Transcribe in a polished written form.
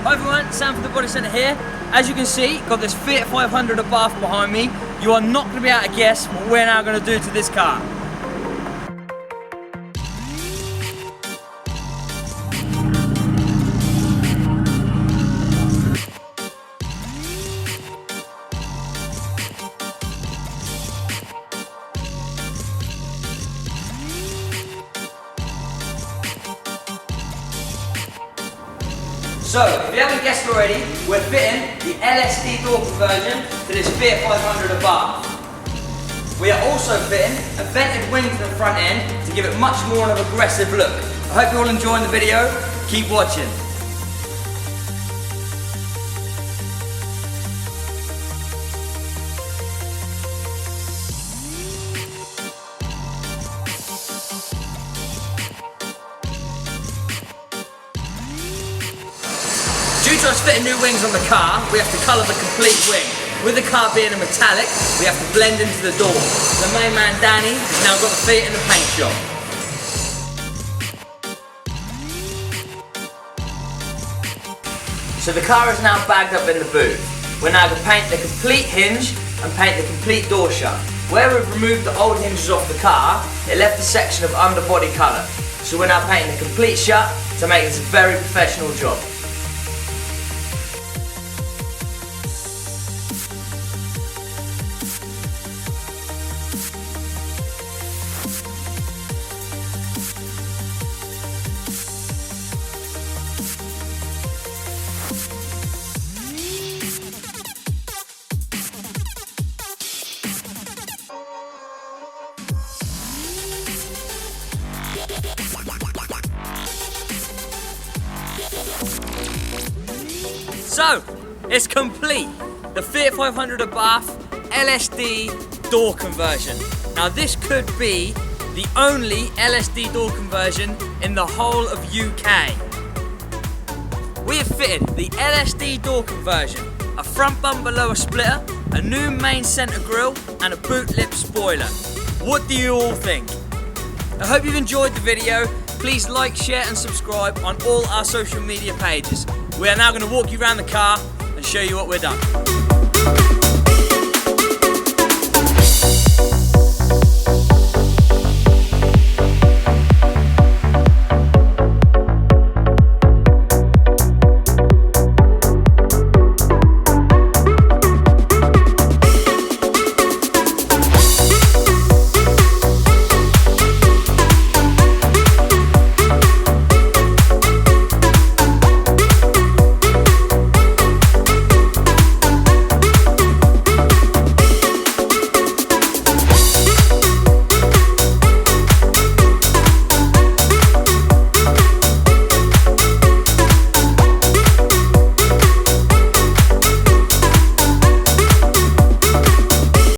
Hi everyone, Sam from the Bodycentre here. As you can see, got this Fiat 500 Abarth behind me. You are not going to be able to guess what we're now going to do to this car. So, if you haven't guessed already, we're fitting the LSD Door Conversion to this Fiat 500 Abarth. We are also fitting a vented wing to the front end to give it much more of an aggressive look. I hope you're all enjoying the video. Keep watching. Due to us fitting new wings on the car, we have to colour the complete wing. With the car being a metallic, we have to blend into the door. The main man, Danny, has now got the feet in the paint shop. So the car is now bagged up in the boot. We're now going to paint the complete hinge and paint the complete door shut. Where we've removed the old hinges off the car, it left a section of underbody colour. So we're now painting the complete shut to make this a very professional job. So, it's complete. The Fiat 500 Abarth LSD Door Conversion. Now this could be the only LSD door conversion in the whole of UK. We have fitted the LSD Door Conversion, a front bumper lower splitter, a new main centre grille and a boot lip spoiler. What do you all think? I hope you've enjoyed the video. Please like, share and subscribe on all our social media pages. We are now going to walk you around the car and show you what we've done.